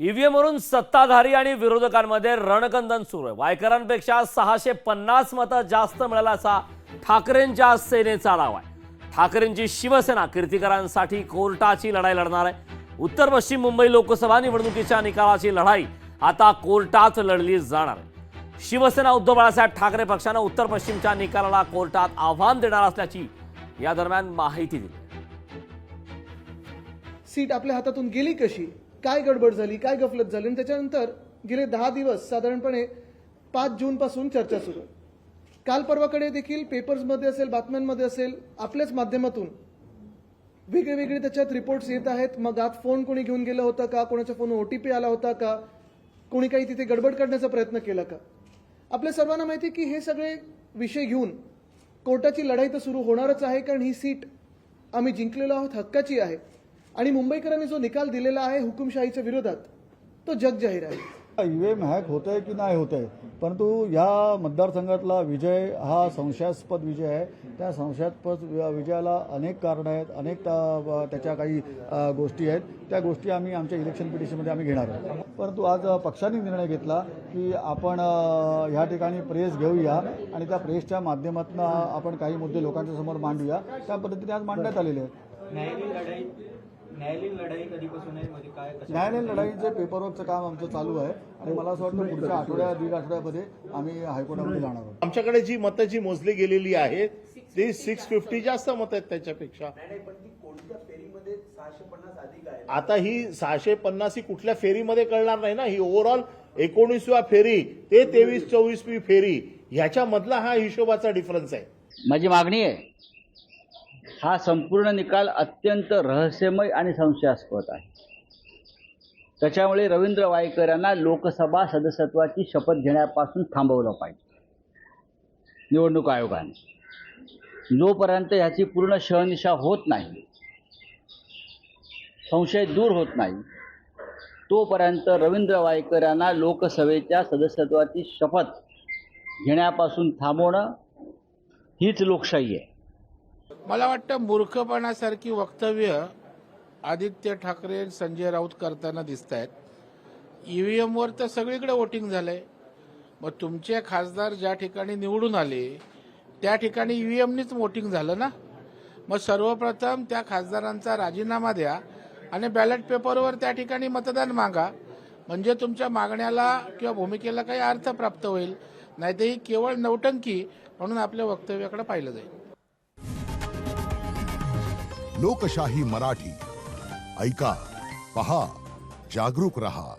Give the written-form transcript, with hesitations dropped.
EVM वरून सत्ताधारी आणि विरोधकांमध्ये रणकंदन सुरू आहे। वायकरांपेक्षा 650 मतं जास्त मिळाल्याचा ठाकरेंच्या सेनेचा दावा आहे। ठाकरेंची शिवसेना कीर्तिकरांसाठी कोर्टाची लढाई लढणार आहे। उत्तर पश्चिम मुंबई लोकसभा निवडणुकीच्या निकालाची लढाई आता कोर्टात लढली जाणार आहे। शिवसेना उद्धव बाळासाहेब ठाकरे पक्षाने उत्तर पश्चिमच्या निकालाला कोर्टात आव्हान देणार असल्याची या दरम्यान माहिती दिली। सीट आपल्या हातातून गेली कशी, काय गडबड झाली, काय गफलत झाली, आणि त्याच्यानंतर गेले 10 दिवस साधारणपणे 5 जून पासून चर्चा सुरू आहे। काल परवाकडे देखील पेपर्समध्ये असेल, बातम्यांमध्ये असेल, आपल्याच माध्यमातून वेगळे त्याच्यात रिपोर्ट्स येत आहेत। मग आत फोन कोणी घेऊन गेलं होतं का, कोणाच्या फोन OTP आला होता का, कोणी काही तिथे गडबड करण्याचा प्रयत्न केला का। आपल्या सर्वांना माहिती आहे की हे सगळे विषय घेऊन कोर्टाची लढाई तर सुरू होणारच आहे, कारण ही सीट आम्ही जिंकलेलो आहोत, हक्काची आहे। आणि मुंबईकरांनी जो निकाल दिलेला आहे हुकुमशाहीच्या विरोधात, तो जगजाहीर आहे। ईव्हीएम हॅक होतंय की नाही होतंय, परंतु या मतदारसंघातला विजय हा संशयास्पद विजय आहे। त्या संशयास्पद विजयाला अनेक कारणं आहेत, अनेक त्याच्या काही गोष्टी आहेत। त्या गोष्टी आम्ही आमच्या इलेक्शन पिटिशनमध्ये आम्ही घेणार आहोत। परंतु आज पक्षाने निर्णय घेतला की आपण ह्या ठिकाणी प्रेस घेऊया आणि त्या प्रेसच्या माध्यमातून आपण काही मुद्दे लोकांच्या समोर मांडूया। त्या पद्धतीने आज मांडण्यात आलेले आहेत। न्यायालयीन लढाई कधीपासून आहे, म्हणजे काय न्यायालयीन लढाईचे पेपरवर्कचं काम आमचं चालू आहे आणि मला असं वाटतं पुढच्या दीड आठवड्यामध्ये आम्ही हायकोर्टामध्ये जाणार आहोत। आमच्याकडे जी मतं जी मोजली गेलेली आहेत ती 650 जास्त मतं आहेत त्याच्यापेक्षा। आता ही 650 ही कुठल्या फेरीमध्ये कळणार नाही ना, ही ओव्हरऑल 19व्या फेरी ते 23-24वी फेरी ह्याच्या मधला हा हिशोबाचा डिफरन्स आहे। माझी मागणी आहे, हा संपूर्ण निकाल अत्यंत रहस्यमय आणि संशयास्पद आहे। त्याच्यामुळे रवींद्र वायकर यांना लोकसभा सदस्यत्वाची शपथ घेण्यापासून थांबवलं पाहिजे निवडणूक आयोगाने। जोपर्यंत ह्याची पूर्ण शहनिशा होत नाही, संशय दूर होत नाही, तोपर्यंत रवींद्र वायकर यांना लोकसभेच्या सदस्यत्वाची शपथ घेण्यापासून थांबवणं हीच लोकशाही आहे। मला वाटतं मूर्खपणासारखी वक्तव्य आदित्य ठाकरे संजय राऊत करताना दिसत आहेत। ईव्हीएमवर तर सगळीकडे वोटिंग झालंय, मग तुमचे खासदार ज्या ठिकाणी निवडून आले त्या ठिकाणी ईव्हीएमनीच वोटिंग झालं ना। मग सर्वप्रथम त्या खासदारांचा राजीनामा द्या आणि बॅलेट पेपरवर त्या ठिकाणी मतदान मागा, म्हणजे तुमच्या मागण्याला किंवा भूमिकेला काही अर्थ प्राप्त होईल। नाहीतर ही केवळ नौटंकी म्हणून आपल्या वक्तव्याकडे पाहिलं जाईल। लोकशाही मराठी ऐका, पहा, जागरूक रहा।